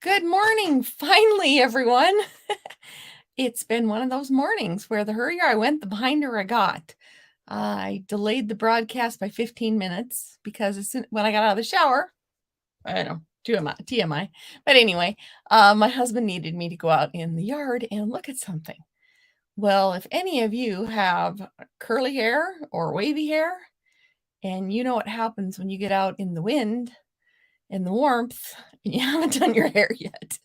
Good morning, finally, everyone. It's been one of those mornings where the hurrier I went, the behinder I got. I delayed the broadcast by 15 minutes because when I got out of the shower, I know, TMI. But anyway, my husband needed me to go out in the yard and look at something. Well, if any of you have curly hair or wavy hair, and you know what happens when you get out in the wind and the warmth, and you haven't done your hair yet.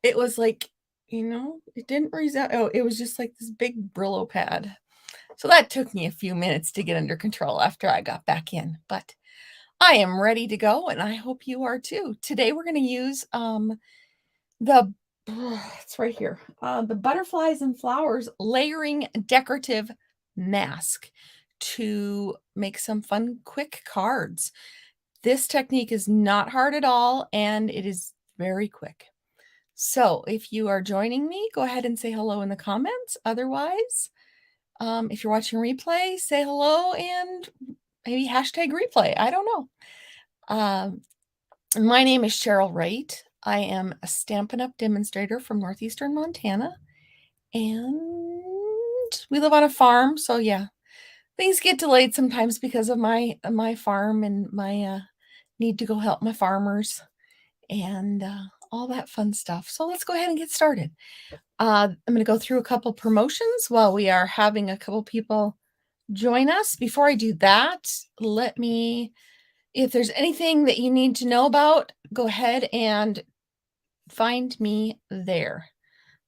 It was like, it didn't reset. Oh, it was just like this big Brillo pad. So that took me a few minutes to get under control after I got back in, but I am ready to go, and I hope you are too. Today we're going to use the it's right here. The Butterflies and Flowers layering decorative mask to make some fun quick cards. This technique is not hard at all, and it is very quick. So if you are joining me, go ahead and say hello in the comments. Otherwise, if you're watching replay, say hello and maybe hashtag replay. I don't know. My name is Cheryl Wright. I am a Stampin' Up! Demonstrator from northeastern Montana, and we live on a farm, so yeah, things get delayed sometimes because of my farm and my need to go help my farmers and all that fun stuff. So let's go ahead and get started. I'm going to go through a couple promotions while we are having a couple people join us. Before I do that, if there's anything that you need to know about, go ahead and find me there.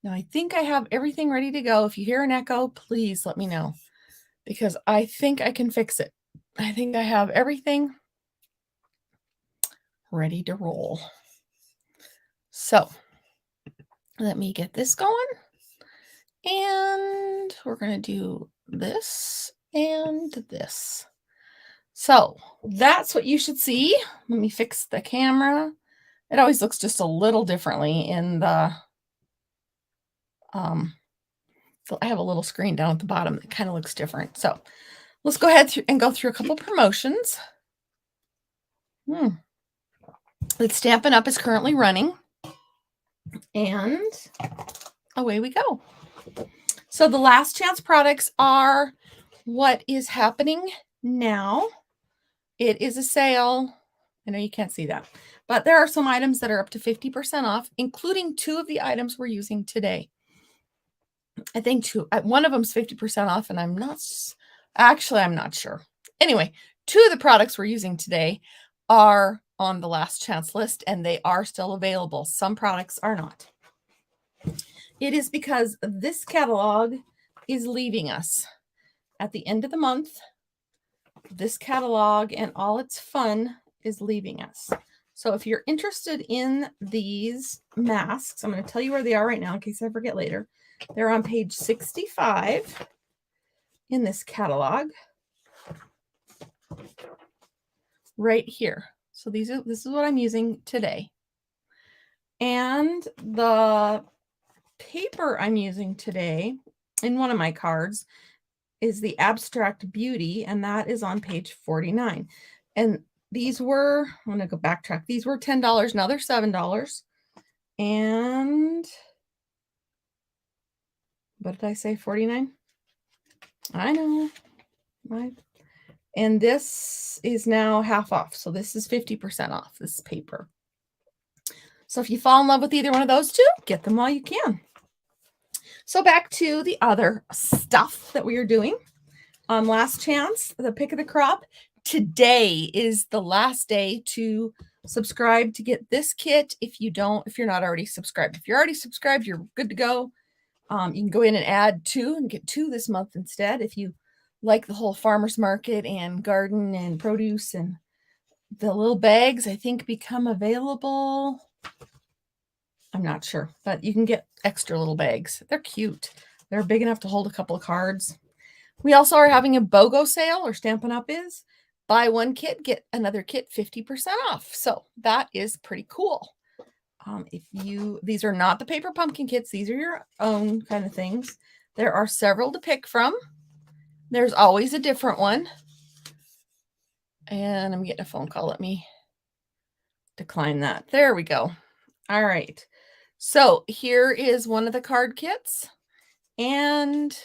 Now, I think I have everything ready to go. If you hear an echo, please let me know because I think I can fix it. I think I have everything ready to roll. So let me get this going. And we're going to do this and this. So that's what you should see. Let me fix the camera. It always looks just a little differently in the, I have a little screen down at the bottom that kind of looks different. So let's go ahead and go through a couple promotions. The Stampin' Up! Is currently running. And away we go. So the last chance products are what is happening now. It is a sale. I know you can't see that, but there are some items that are up to 50% off, including two of the items we're using today. I think one of them's 50% off, and I'm not sure. Anyway, two of the products we're using today are on the last chance list, and they are still available. Some products are not. It is because this catalog is leaving us at the end of the month. This catalog and all its fun is leaving us. So if you're interested in these masks, I'm going to tell you where they are right now in case I forget later. They're on page 65 in this catalog right here. So this is what I'm using today. And the paper I'm using today in one of my cards is the Abstract Beauty, and that is on page 49. And these were, I'm going to go backtrack. These were $10. Now they're $7. And what did I say? 49? I know. And this is now half off. So this is 50% off this paper. So if you fall in love with either one of those two, get them while you can. So back to the other stuff that we are doing. Last chance, the pick of the crop. Today is the last day to subscribe to get this kit. If you're not already subscribed. If you're already subscribed, you're good to go. You can go in and add 2 and get 2 this month instead. If you like the whole farmer's market and garden and produce, and the little bags, I think, become available. I'm not sure, but you can get extra little bags. They're cute. They're big enough to hold a couple of cards. We also are having a BOGO sale, or Stampin' Up! Is. Buy one kit, get another kit 50% off. So that is pretty cool. These are not the paper pumpkin kits. These are your own kind of things. There are several to pick from. There's always a different one. And I'm getting a phone call. Let me decline that. There we go. All right. So here is one of the card kits. And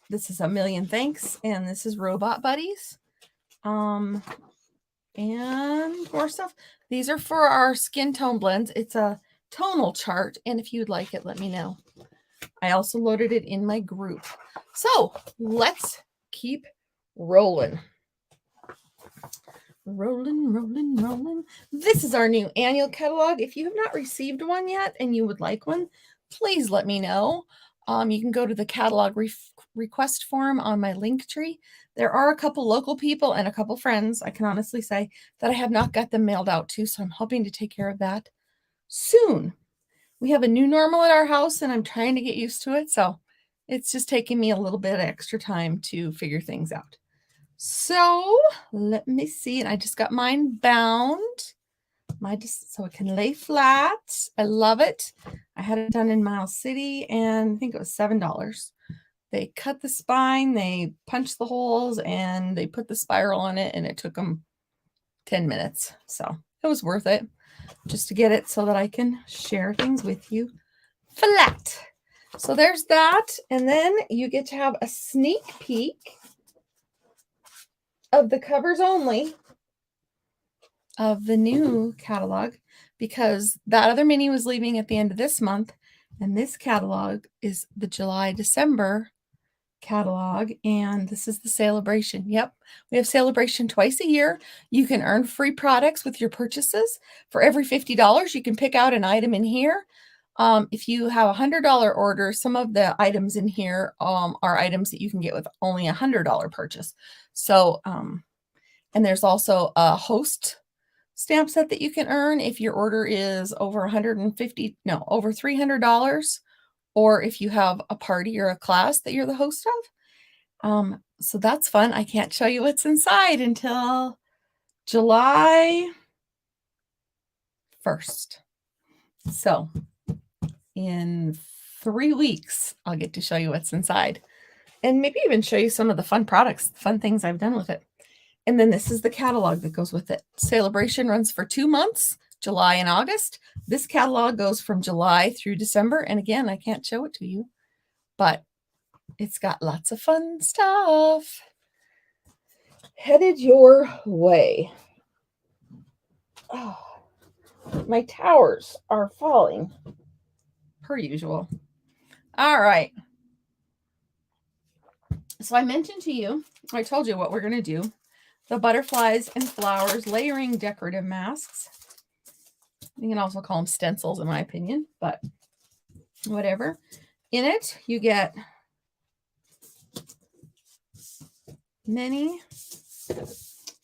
this is A Million Thanks. And this is Robot Buddies. And more stuff. These are for our skin tone blends. It's a tonal chart. And if you'd like it, let me know. I also loaded it in my group. So let's keep rolling. Rolling. This is our new annual catalog. If you have not received one yet and you would like one, please let me know. You can go to the catalog request form on my link tree. There are a couple local people and a couple friends, I can honestly say, that I have not got them mailed out to, so I'm hoping to take care of that soon. We have a new normal at our house, and I'm trying to get used to it, so it's just taking me a little bit of extra time to figure things out. So let me see. And I just got mine bound. So it can lay flat. I love it. I had it done in Miles City, and I think it was $7. They cut the spine, they punched the holes, and they put the spiral on it, and it took them 10 minutes. So it was worth it just to get it so that I can share things with you flat. So there's that. And then you get to have a sneak peek of the covers only of the new catalog, because that other mini was leaving at the end of this month, and this catalog is the July-December catalog, and this is the celebration. Yep, we have celebration twice a year. You can earn free products with your purchases. For every $50, you can pick out an item in here. If you have a $100 order, some of the items in here are items that you can get with only a $100 purchase. So, and there's also a host stamp set that you can earn if your order is over over $300, or if you have a party or a class that you're the host of. So that's fun. I can't show you what's inside until July 1st. So in 3 weeks, I'll get to show you what's inside, and maybe even show you some of the fun products, fun things I've done with it. And then this is the catalog that goes with it. Celebration runs for 2 months, July and August. This catalog goes from July through December. And again, I can't show it to you, but it's got lots of fun stuff headed your way. Oh, my towers are falling per usual. All right. So I mentioned to you, I told you what we're going to do. The butterflies and flowers layering decorative masks. You can also call them stencils, in my opinion, but whatever. In it, you get many, I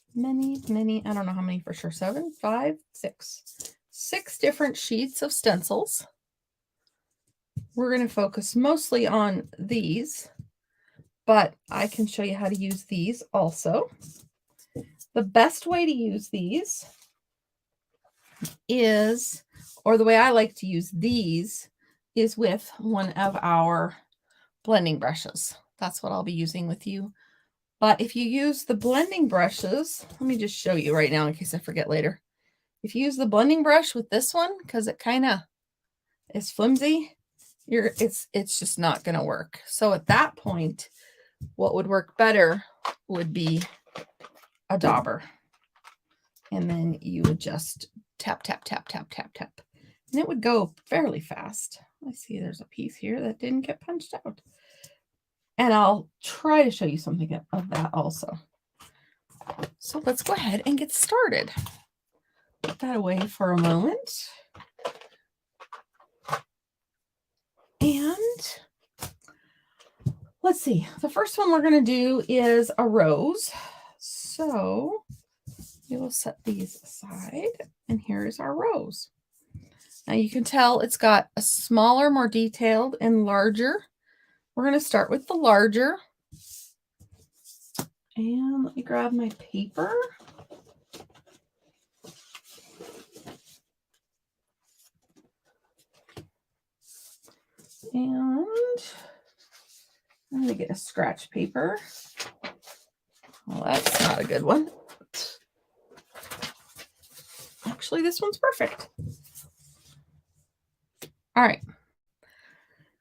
don't know how many for sure, 7, 5, 6 different sheets of stencils. We're going to focus mostly on these, but I can show you how to use these also. The best way to use these is, or the way I like to use these, is with one of our blending brushes. That's what I'll be using with you. But if you use the blending brushes, let me just show you right now in case I forget later. If you use the blending brush with this one, because it kind of is flimsy, it's just not going to work. So at that point, what would work better would be a dauber. And then you would just tap, tap, tap, tap, tap, tap. And it would go fairly fast. I see there's a piece here that didn't get punched out. And I'll try to show you something of that also. So let's go ahead and get started. Put that away for a moment. And let's see. The first one we're going to do is a rose. So we will set these aside. And here is our rose. Now you can tell it's got a smaller, more detailed, and larger. We're going to start with the larger. And let me grab my paper. And I'm going to get a scratch paper. Well, that's not a good one. actually, this one's perfect. All right.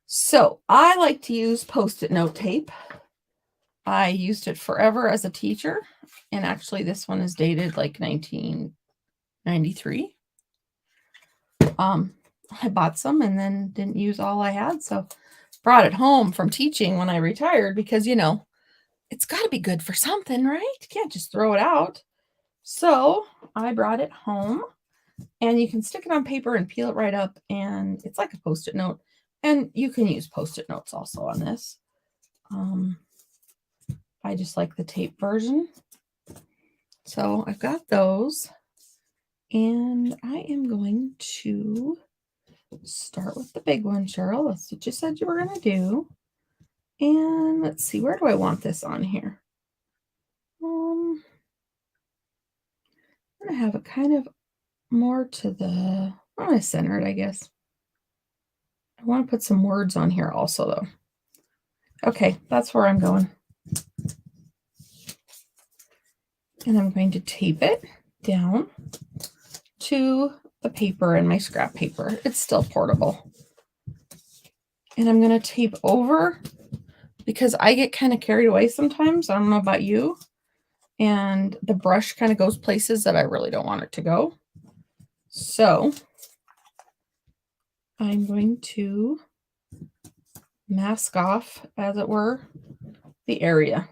So I like to use Post-it note tape. I used it forever as a teacher. And actually, this one is dated like 1993. I bought some and then didn't use all I had. So brought it home from teaching when I retired because, you know, it's got to be good for something, right? You can't just throw it out. So I brought it home, and you can stick it on paper and peel it right up, and it's like a Post-it note. And you can use Post-it notes also on this. I just like the tape version. So I've got those, and I am going to start with the big one, Cheryl. That's what you said you were going to do. And let's see, where do I want this on here? I'm going to have it kind of more to the, I'm going to center it, I guess. I want to put some words on here also, though. Okay, that's where I'm going. And I'm going to tape it down to the paper and my scrap paper. It's still portable. And I'm going to tape over because I get kind of carried away sometimes. I don't know about you. And the brush kind of goes places that I really don't want it to go. So I'm going to mask off, as it were, the area.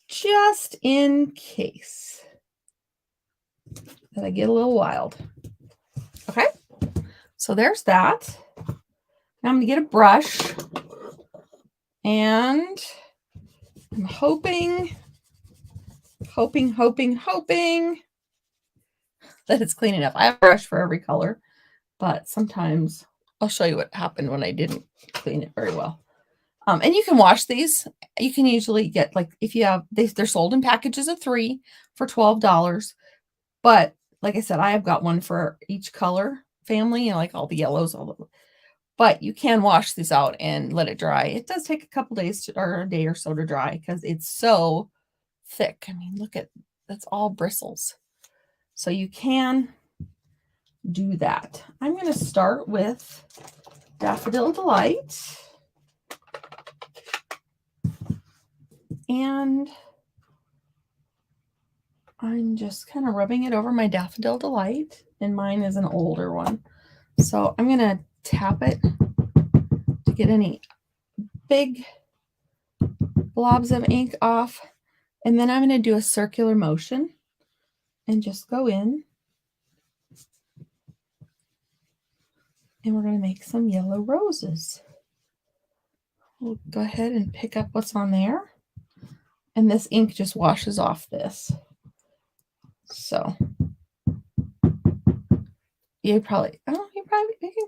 Just in case that I get a little wild. Okay, so there's that. Now I'm going to get a brush, and I'm hoping that it's clean enough. I have a brush for every color, but sometimes I'll show you what happened when I didn't clean it very well. And you can wash these. You can usually get, like, if you have, they're sold in packages of 3 for $12. But like I said, I have got one for each color family, you know, like all the yellows, but you can wash these out and let it dry. It does take a couple days or a day or so to dry because it's so thick. I mean, look at, that's all bristles. So you can do that. I'm going to start with Daffodil Delight. And I'm just kind of rubbing it over my Daffodil Delight, and mine is an older one. So I'm going to tap it to get any big blobs of ink off. And then I'm going to do a circular motion and just go in. And we're going to make some yellow roses. We'll go ahead and pick up what's on there. And this ink just washes off this. So you can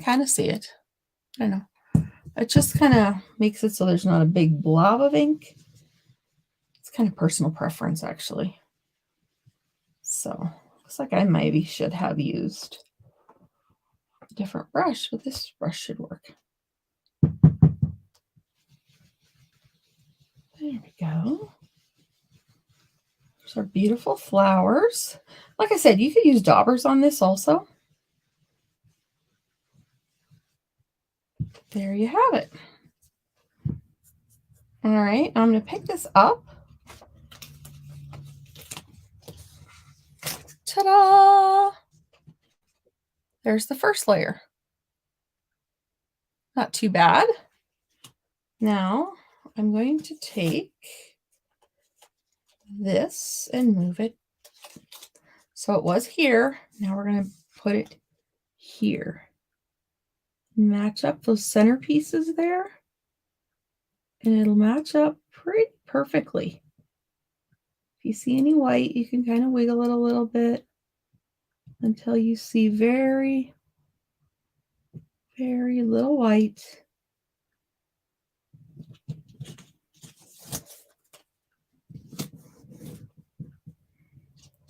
kind of see it. I don't know. It just kind of makes it so there's not a big blob of ink. It's kind of personal preference, actually. So looks like I maybe should have used a different brush, but this brush should work. There we go. There's our beautiful flowers. Like I said, you could use daubers on this also. There you have it. All right, I'm going to pick this up. Ta-da! There's the first layer. Not too bad. Now I'm going to take this and move it. So it was here. Now we're going to put it here. Match up those center pieces there. And it'll match up pretty perfectly. If you see any white, you can kind of wiggle it a little bit until you see very, very little white.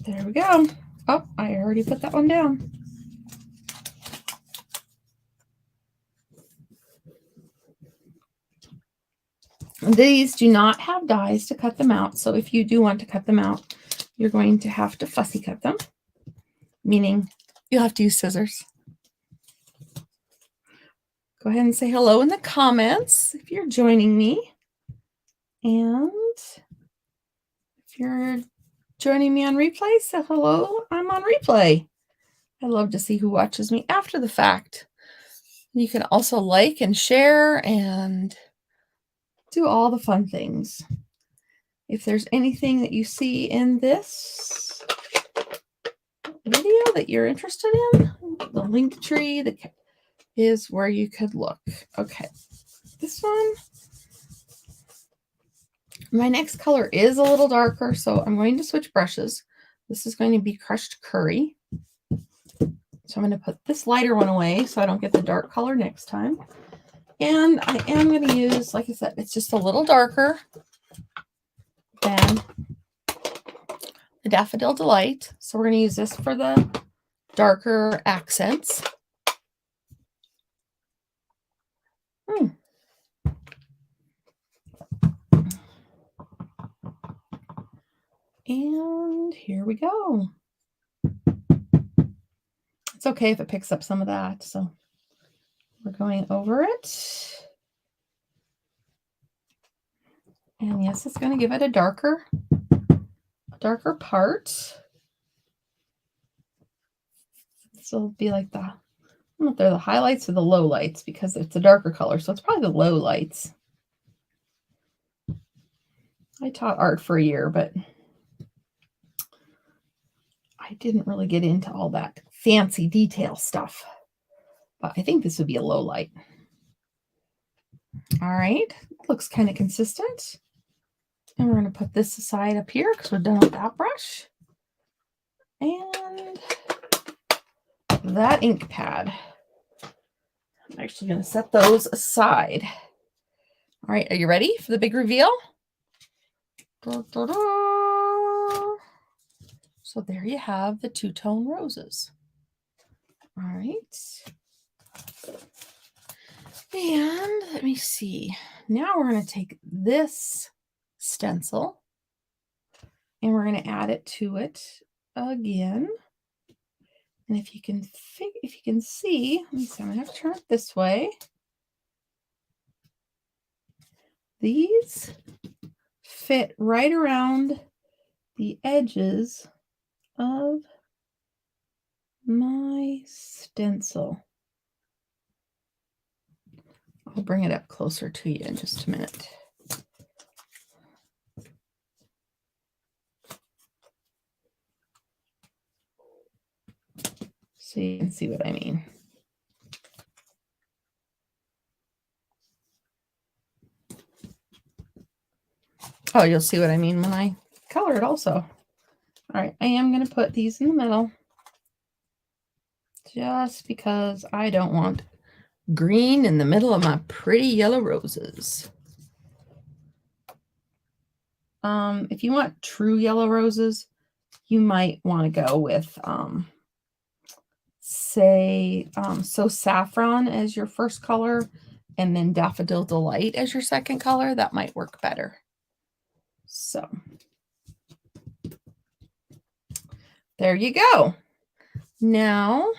There we go. Oh, I already put that one down. These do not have dies to cut them out. So if you do want to cut them out, you're going to have to fussy cut them, meaning you'll have to use scissors. Go ahead and say hello in the comments if you're joining me. And if you're joining me on replay, say hello, I'm on replay. I love to see who watches me after the fact. You can also like and share and do all the fun things. If there's anything that you see in this video that you're interested in, the link tree is where you could look. Okay, this one, my next color is a little darker, so I'm going to switch brushes. This is going to be crushed curry. So I'm going to put this lighter one away so I don't get the dark color next time. And I am going to use, like I said, it's just a little darker than the Daffodil Delight. So we're going to use this for the darker accents. And here we go. It's okay if it picks up some of that. So we're going over it. And yes, it's going to give it a darker part. So it'll be like the, I don't know if they're the highlights or the low lights because it's a darker color. So it's probably the low lights. I taught art for a year, but I didn't really get into all that fancy detail stuff. But I think this would be a low light. All right, looks kind of consistent. And we're going to put this aside up here because we're done with that brush. And that ink pad. I'm actually going to set those aside. All right, are you ready for the big reveal? Da, da, da. So there you have the two-tone roses. All right. And let me see. Now we're going to take this stencil and we're going to add it to it again. And if you can see, let me see, I'm going to have to turn it this way. These fit right around the edges of my stencil. I'll bring it up closer to you in just a minute. So you can see what I mean. Oh, you'll see what I mean when I color it also. All right, I am going to put these in the middle just because I don't want green in the middle of my pretty yellow roses. If you want true yellow roses, you might want to go with, say, So Saffron as your first color and then Daffodil Delight as your second color. That might work better. So there you go. Now,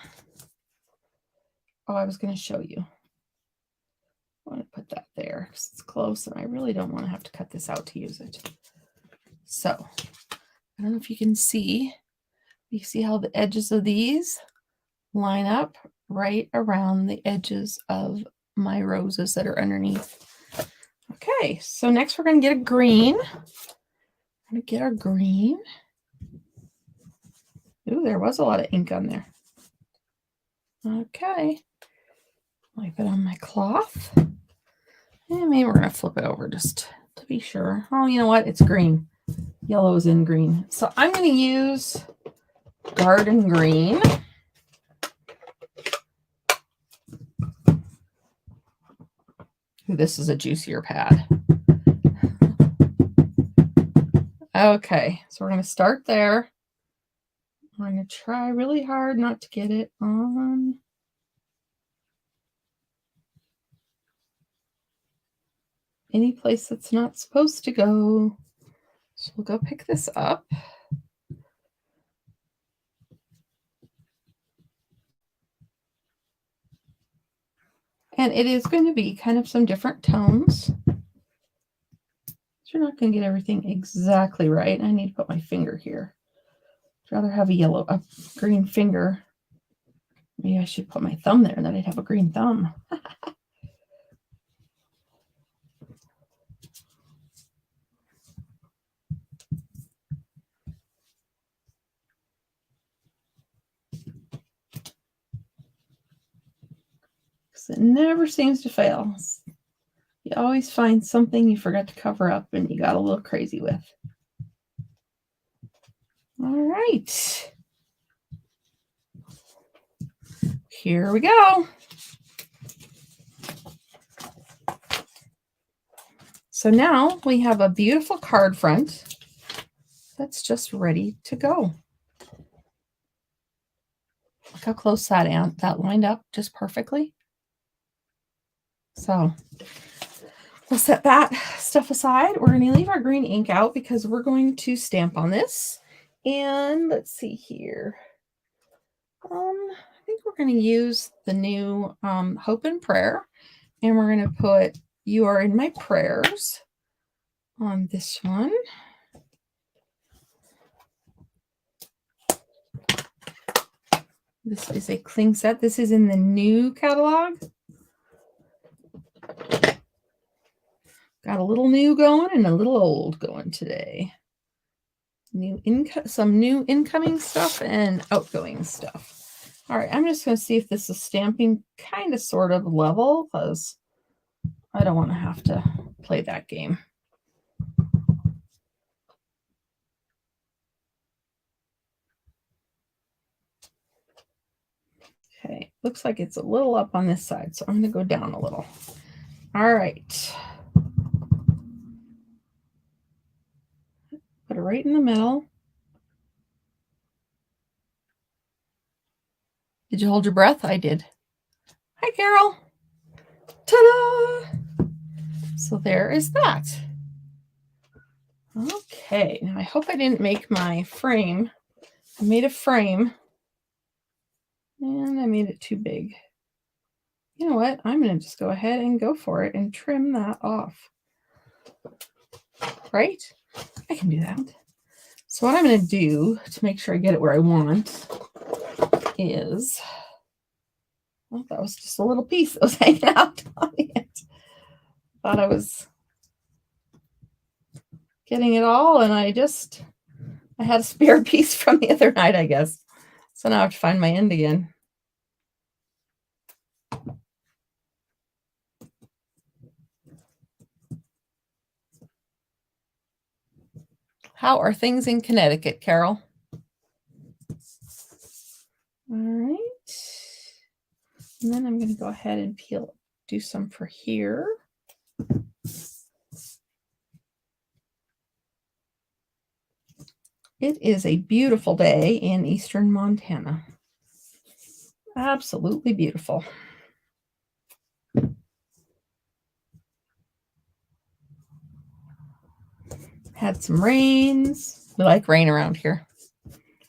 I was going to show you. I want to put that there because it's close and I really don't want to have to cut this out to use it. So I don't know if you can see. You see how the edges of these line up right around the edges of my roses that are underneath. Okay, so next we're going to get a green. I'm going to get our green. Ooh, there was a lot of ink on there. Okay. Wipe it on my cloth. And maybe we're going to flip it over just to be sure. Oh, you know what? It's green. Yellow is in green. So I'm going to use Garden Green. This is a juicier pad. Okay, so we're going to start there. I'm going to try really hard not to get it on. any place that's not supposed to go. So we'll go pick this up. And it is going to be kind of some different tones. You're not going to get everything exactly right. I need to put my finger here. I'd rather have a green finger. Maybe I should put my thumb there and then I'd have a green thumb. Because it never seems to fail. You always find something you forgot to cover up and you got a little crazy with. All right. Here we go. So now we have a beautiful card front that's just ready to go. Look how close that lined up just perfectly. So we'll set that stuff aside. We're going to leave our green ink out because we're going to stamp on this. And let's see here. I think we're going to use the new Hope and Prayer. And we're going to put You Are in My Prayers on this one. This is a cling set. This is in the new catalog. Got a little new going and a little old going today. Some new incoming stuff and outgoing stuff. All right, I'm just going to see if this is stamping kind of sort of level because I don't want to have to play that game. Okay, looks like it's a little up on this side, so I'm going to go down a little. All right. Put it right in the middle. Did you hold your breath? I did. Hi, Carol. Ta-da! So there is that. Okay, now I hope I didn't make my frame. I made a frame and I made it too big. You know what? I'm going to just go ahead and go for it and trim that off. Right? I can do that. So what I'm going to do to make sure I get it where I want is, well, that was just a little piece that was hanging out on it. Thought I was getting it all, and I had a spare piece from the other night, I guess. So now I have to find my end again. How are things in Connecticut, Carol? All right. And then I'm going to go ahead and do some for here. It is a beautiful day in eastern Montana. Absolutely beautiful. Had some rains. We like rain around here.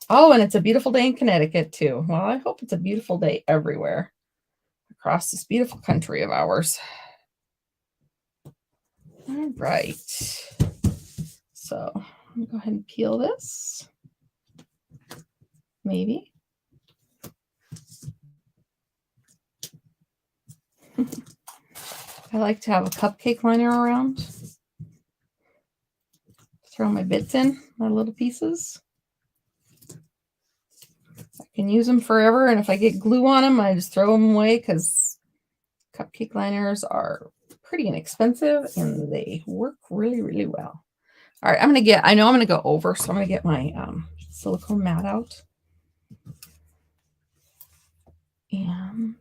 Oh, and it's a beautiful day in Connecticut too. Well, I hope it's a beautiful day everywhere across this beautiful country of ours. All right. So I'm going to go ahead and peel this. Maybe. I like to have a cupcake liner around. Throw my bits in, my little pieces. I can use them forever, and if I get glue on them, I just throw them away because cupcake liners are pretty inexpensive and they work really, really well. All right, I know I'm going to go over, so I'm going to get my silicone mat out. And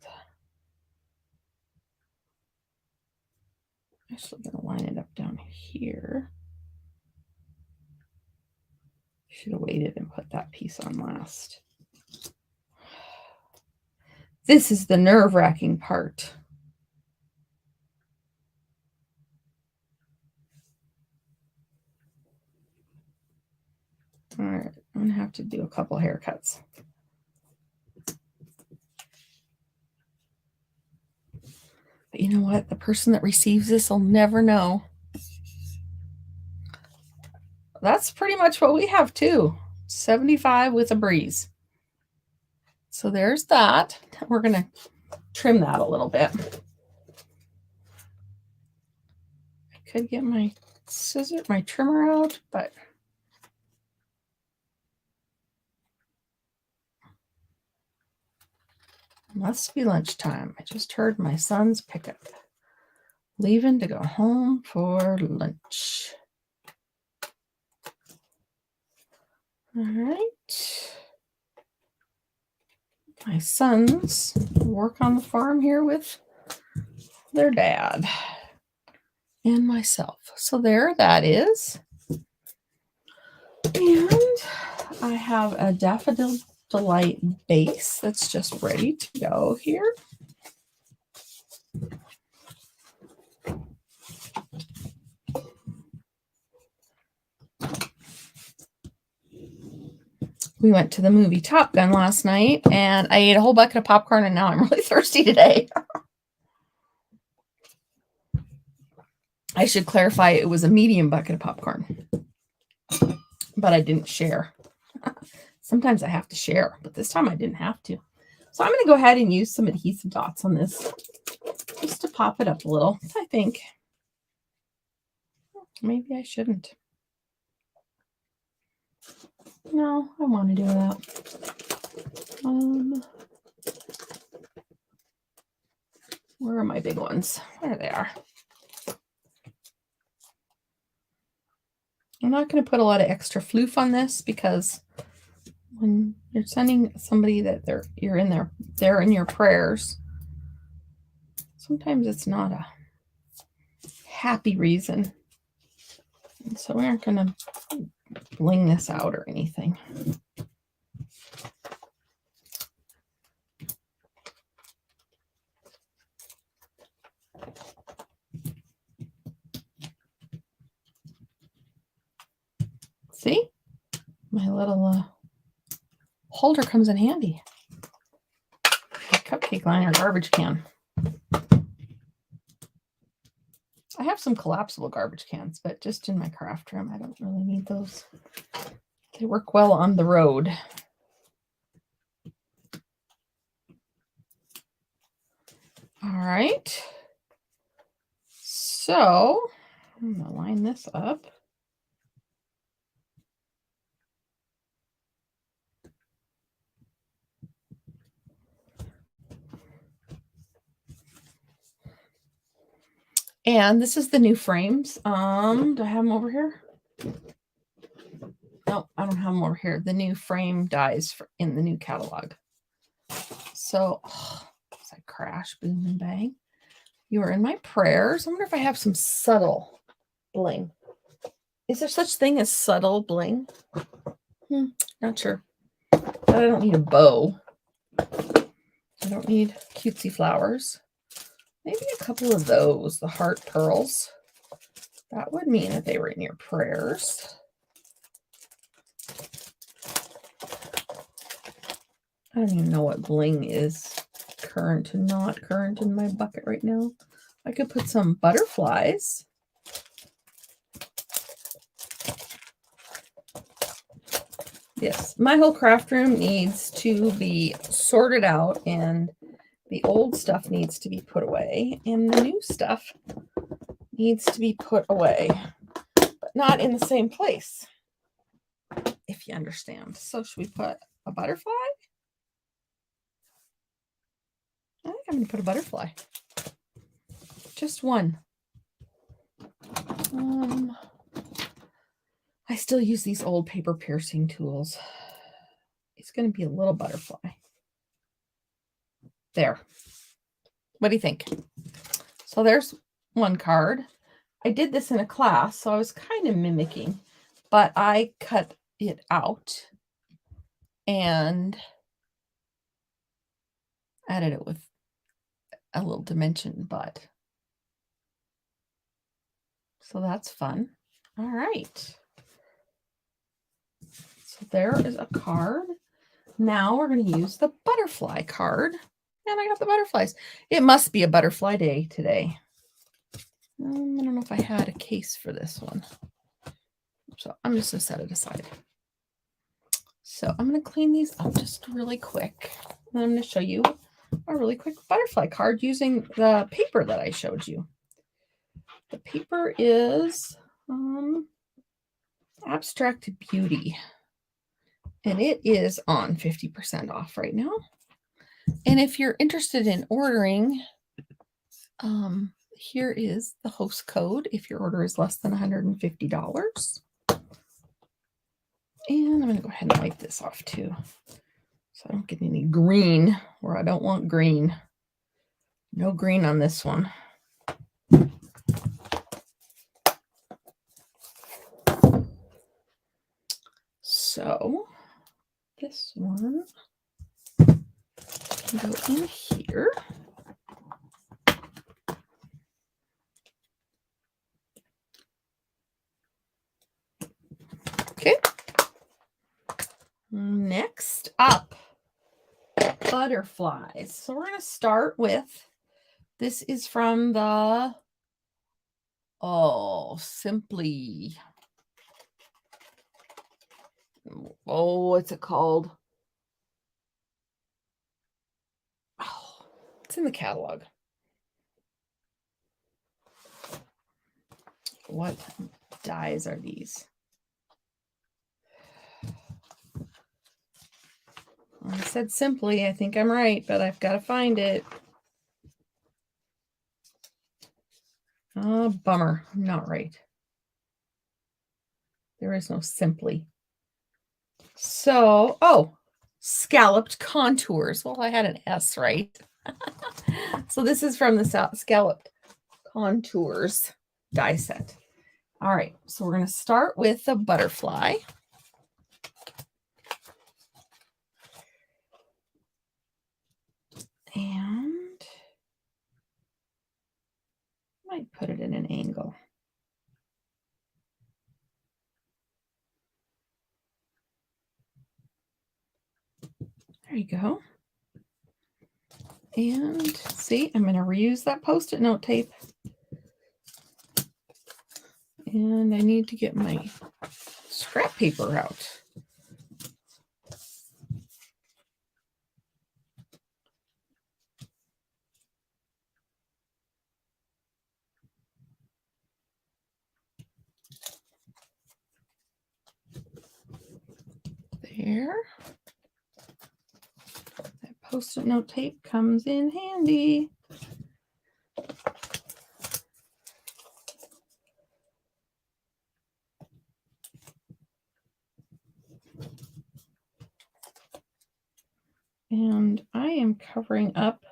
I'm actually going to line it up down here. Should have waited and put that piece on last. This is the nerve-wracking part. All right, I'm going to have to do a couple haircuts. But you know what? The person that receives this will never know. That's pretty much what we have too. 75 with a breeze. So there's that. We're going to trim that a little bit. I could get my trimmer out, but must be lunchtime. I just heard my son's pickup. Leaving to go home for lunch. All right. My sons work on the farm here with their dad and myself. So there that is. And I have a Daffodil Delight base that's just ready to go here. We went to the movie Top Gun last night, and I ate a whole bucket of popcorn, and now I'm really thirsty today. I should clarify, it was a medium bucket of popcorn, but I didn't share. Sometimes I have to share, but this time I didn't have to. So I'm going to go ahead and use some adhesive dots on this just to pop it up a little, I think. Maybe I shouldn't. No, I want to do that. Where are my big ones? There they are. I'm not going to put a lot of extra floof on this because when you're sending somebody that you're in your prayers, sometimes it's not a happy reason. And so we aren't going to bling this out or anything. See? My little holder comes in handy. A cupcake liner garbage can. I have some collapsible garbage cans, but just in my craft room, I don't really need those. They work well on the road. All right. So I'm going to line this up. And this is the new frames. Do I have them over here? No, I don't have them over here. The new frame dies in the new catalog. So, does that crash, boom, and bang? You are in my prayers. I wonder if I have some subtle bling. Is there such thing as subtle bling? Not sure. But I don't need a bow. I don't need cutesy flowers. Maybe a couple of those, the heart pearls. That would mean that they were in your prayers. I don't even know what bling is current and not current in my bucket right now. I could put some butterflies. Yes, my whole craft room needs to be sorted out, and the old stuff needs to be put away, and the new stuff needs to be put away, but not in the same place, if you understand. So should we put a butterfly? I think I'm going to put a butterfly. Just one. I still use these old paper piercing tools. It's going to be a little butterfly. There. What do you think? So there's one card. I did this in a class, so I was kind of mimicking, but I cut it out and added it with a little dimension butt. So that's fun. All right. So there is a card. Now we're going to use the butterfly card. And I got the butterflies. It must be a butterfly day today. I don't know if I had a case for this one. So I'm just going to set it aside. So I'm going to clean these up just really quick. And I'm going to show you a really quick butterfly card using the paper that I showed you. The paper is Abstract Beauty. And it is on 50% off right now. And if you're interested in ordering, here is the host code if your order is less than $150. And I'm going to go ahead and wipe this off too, so I don't get any green where I don't want green. No green on this one. So this one can go in here. Okay. Next up, butterflies. So we're going to start with, this is from the, Simply, what's it called? Oh, it's in the catalog. What dies are these? I said Simply. I think I'm right, but I've got to find it. Oh, bummer. I'm not right. There is no Simply. So, Scalloped Contours. Well, I had an S, right? So this is from the Scalloped Contours die set. All right, so we're going to start with the butterfly. And I might put it in an angle. There you go. And see, I'm going to reuse that Post-it note tape. And I need to get my scrap paper out. There. That Post-it note tape comes in handy. And I am covering up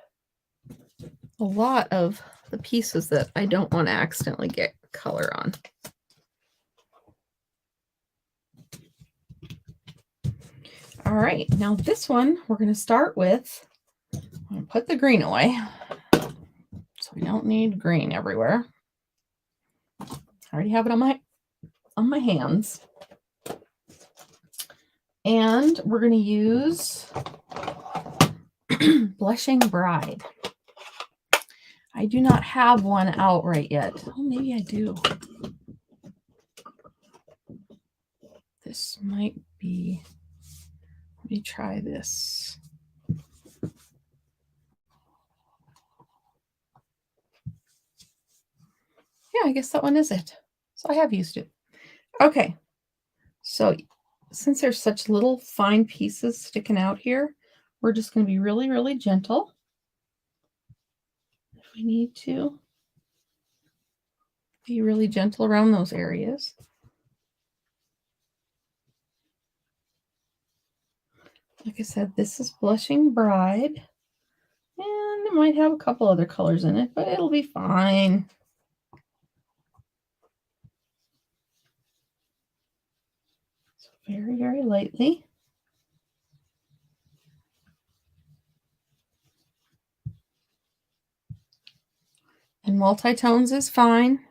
a lot of the pieces that I don't want to accidentally get color on. All right, now this one we're going to start with, I'm going to put the green away so we don't need green everywhere. I already have it on my hands. And we're going to use Blushing Bride. I do not have one out right yet. Oh, maybe I do. This might be, let me try this. Yeah, I guess that one is it. So I have used it. Okay. So since there's such little fine pieces sticking out here, we're just going to be really, really gentle. If we need to be really gentle around those areas. Like I said, this is Blushing Bride. And it might have a couple other colors in it, but it'll be fine. So very, very lightly. And multi-tones is fine.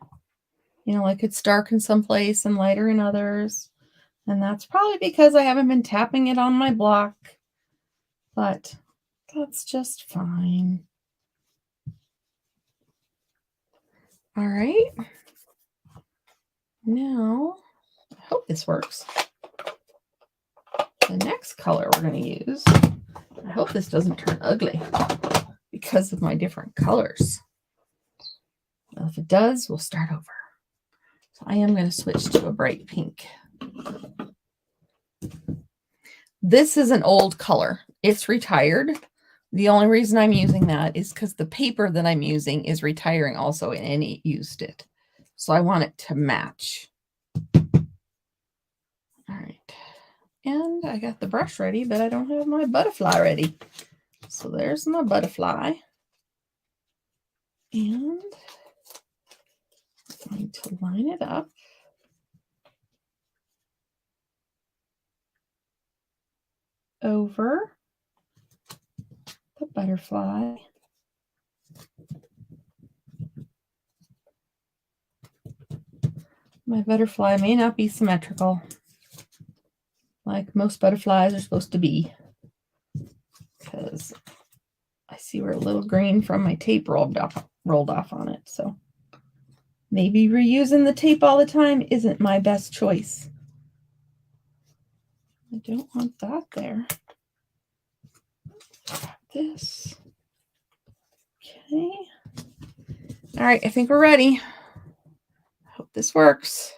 You know, like it's dark in some place and lighter in others. And that's probably because I haven't been tapping it on my block, but that's just fine. All right. Now, I hope this works. The next color we're going to use, I hope this doesn't turn ugly because of my different colors. Well, if it does, we'll start over. So I am going to switch to a bright pink. This is an old color. It's retired. The only reason I'm using that is because the paper that I'm using is retiring also, and it used it. So I want it to match. All right. And I got the brush ready, but I don't have my butterfly ready. So there's my butterfly. And I'm going to line it up. Over the butterfly. My butterfly may not be symmetrical like most butterflies are supposed to be, because I see where a little green from my tape rolled off on it. So maybe reusing the tape all the time isn't my best choice. I don't want that there. This. Okay. All right, I think we're ready. Hope this works.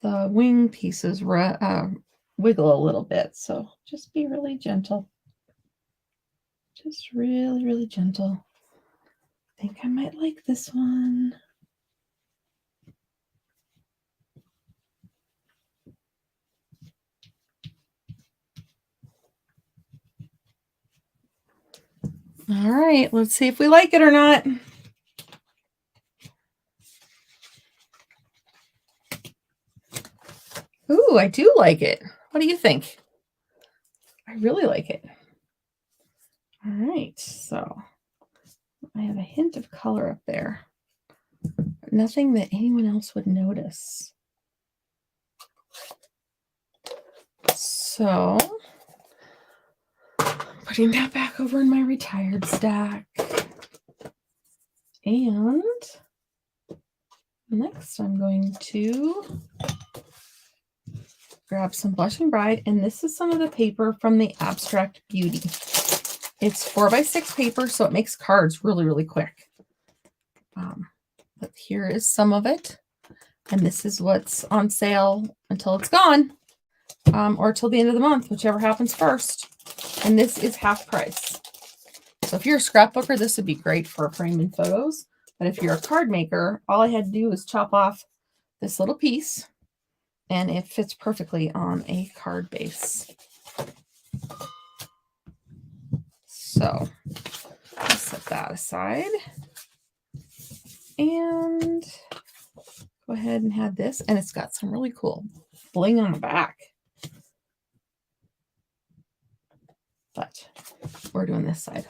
The wing pieces wiggle a little bit, so just be really gentle. Just really, really gentle. I think I might like this one. All right, let's see if we like it or not. Ooh, I do like it. What do you think? I really like it. All right, so I have a hint of color up there. Nothing that anyone else would notice. So, putting that back over in my retired stack. And next I'm going to grab some Blushing Bride, and this is some of the paper from the Abstract Beauty. It's 4x6 paper, so it makes cards really, really quick. But here is some of it, and this is what's on sale until it's gone, or till the end of the month, whichever happens first. And this is half price. So if you're a scrapbooker, this would be great for framing photos. But if you're a card maker, all I had to do was chop off this little piece, and it fits perfectly on a card base. So let's set that aside. And go ahead and have this. And it's got some really cool bling on the back. But we're doing this side.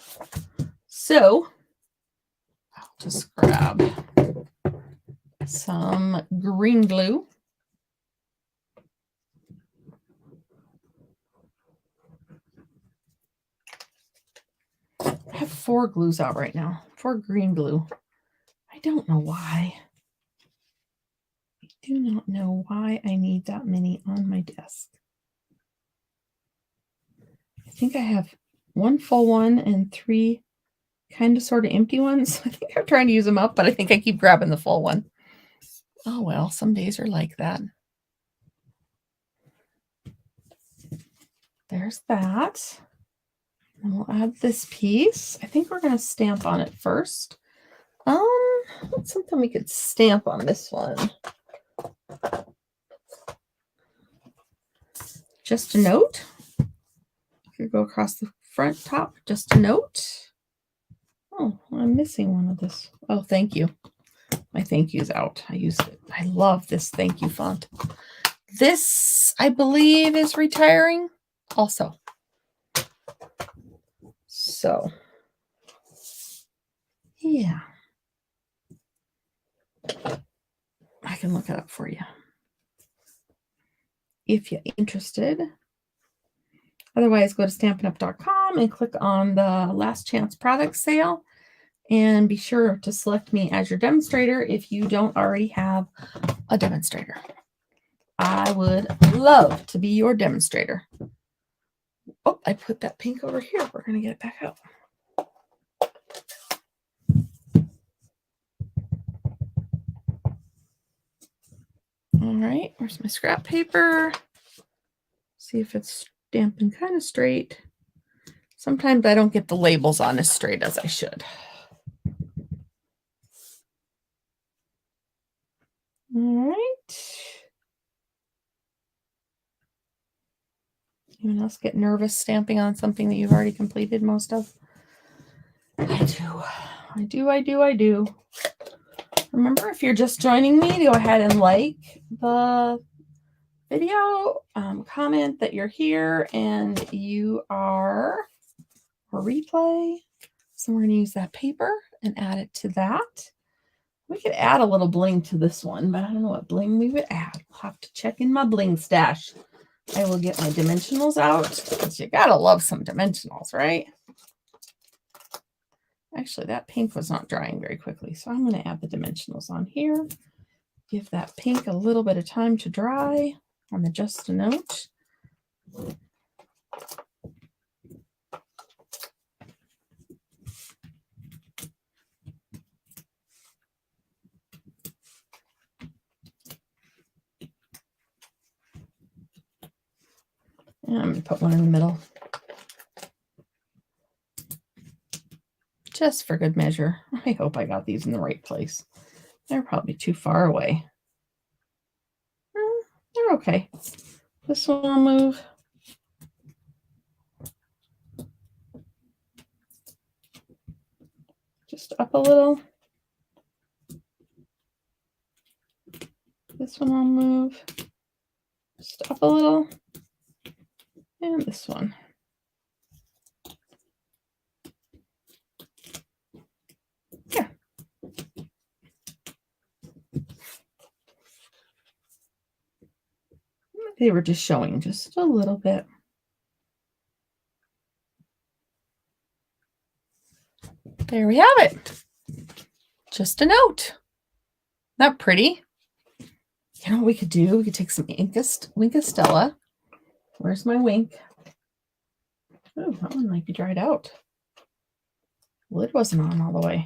So I'll just grab some green glue. I have 4 glues out right now. 4 green glue. I don't know why. I do not know why I need that many on my desk. I think I have 1 full one and 3 kind of sort of empty ones. I think I'm trying to use them up, but I think I keep grabbing the full one. Oh well, some days are like that. There's that. And we'll add this piece. I think we're going to stamp on it first. What's something we could stamp on this one? Just a note. Could go across the front top. Just a note. Oh, I'm missing one of this. Oh, thank you. My thank you's out. I used it. I love this thank you font. This, I believe, is retiring also. So, yeah. can look it up for you if you're interested. Otherwise, go to stampinup.com and click on the last chance product sale. And be sure to select me as your demonstrator if you don't already have a demonstrator. I would love to be your demonstrator. Oh, I put that pink over here. We're going to get it back out. All right, where's my scrap paper? See if it's stamping kind of straight. Sometimes I don't get the labels on as straight as I should. All right. Anyone else get nervous stamping on something that you've already completed most of? I do. Remember, if you're just joining me, go ahead and like the video, comment that you're here and you are a replay. So we're going to use that paper and add it to that. We could add a little bling to this one, but I don't know what bling we would add. We'll have to check in my bling stash. I will get my dimensionals out because you gotta love some dimensionals, right? Actually, that pink was not drying very quickly, so I'm going to add the dimensionals on here. Give that pink a little bit of time to dry on the just a note. And I'm going to put one in the middle. Just for good measure. I hope I got these in the right place. They're probably too far away. They're okay. This one I'll move. Just up a little. This one I'll move. Just up a little. And this one. Yeah. They were just showing just a little bit. There we have it. Just a note. Not pretty. You know what we could do? We could take some Winkostella. Where's my wink? Oh, that one might be dried out. Lid wasn't on all the way.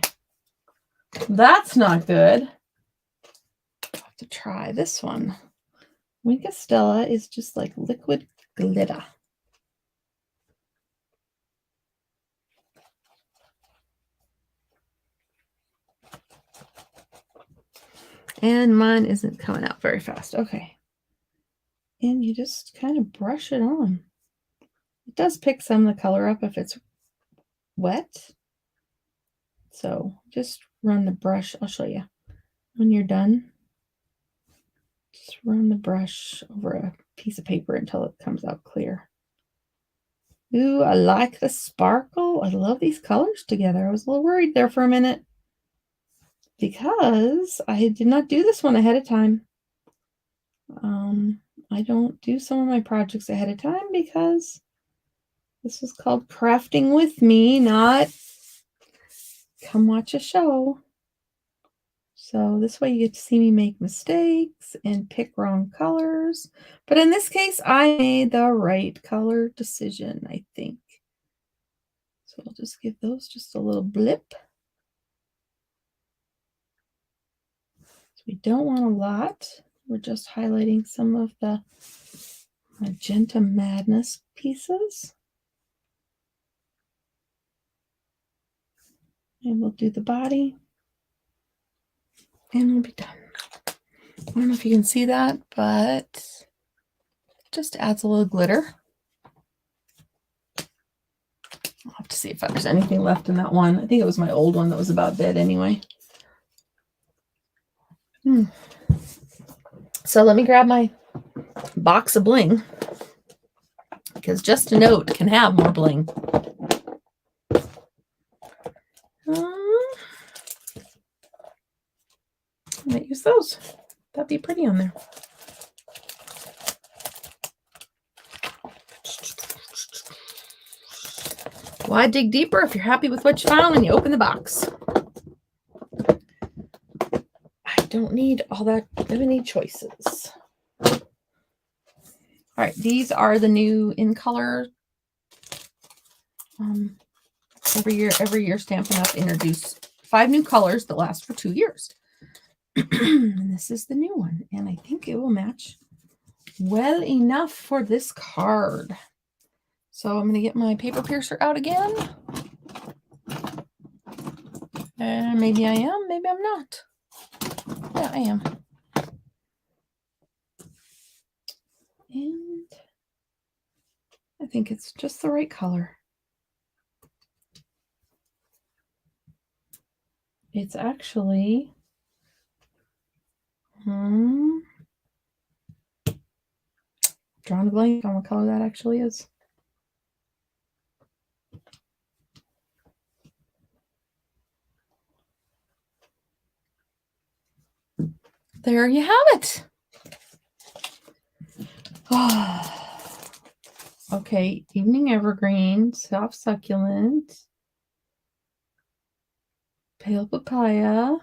That's not good. I'll have to try this one. Winkostella is just like liquid glitter. And mine isn't coming out very fast. Okay. And you just kind of brush it on. It does pick some of the color up if it's wet. So just run the brush. I'll show you. When you're done, just run the brush over a piece of paper until it comes out clear. Ooh, I like the sparkle. I love these colors together. I was a little worried there for a minute because I did not do this one ahead of time. I don't do some of my projects ahead of time because this is called crafting with me, not come watch a show. So this way you get to see me make mistakes and pick wrong colors. But in this case, I made the right color decision, I think. So I'll just give those just a little blip. So we don't want a lot. We're just highlighting some of the Magenta Madness pieces. And we'll do the body. And we'll be done. I don't know if you can see that, but it just adds a little glitter. I'll have to see if there's anything left in that one. I think it was my old one that was about dead anyway. So let me grab my box of bling, because just a note can have more bling. I might use those. that'd be pretty on there. Why dig deeper if you're happy with what you found when you open the box? I don't need all that many choices. All right, these are the new in color. Every year Stampin' Up! Introduce 5 new colors that last for 2 years. And this is the new one, and I think it will match well enough for this card. So I'm going to get my paper piercer out again. And maybe I am, maybe I'm not. Yeah, I am. And I think it's just the right color. It's actually drawing a blank on what color that actually is. There you have it. Okay, Evening Evergreen, Soft Succulent, Pale Papaya.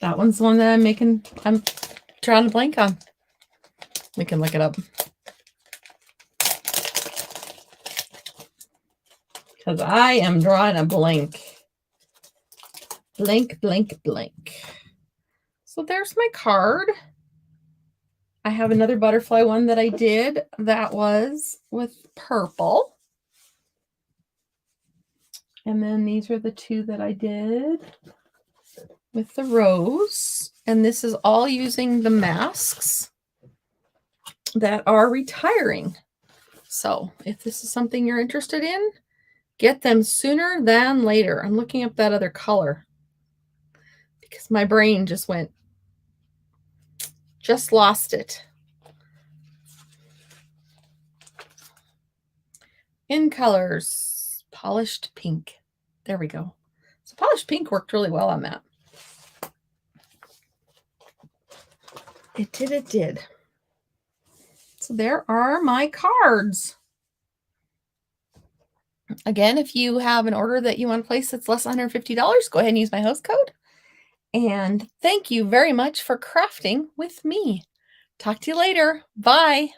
That one's the one that I'm drawing a blank on. We can look it up. Because I am drawing a blank. Blank, blank, blank. So there's my card. I have another butterfly one that I did that was with purple. And then these are the 2 that I did with the rose. And this is all using the masks that are retiring. So if this is something you're interested in, get them sooner than later. I'm looking up that other color because my brain just lost it. In colors, polished pink. There we go. So polished pink worked really well on that. It did. So there are my cards. Again, if you have an order that you want to place that's less than $150, go ahead and use my host code. And thank you very much for crafting with me. Talk to you later. Bye.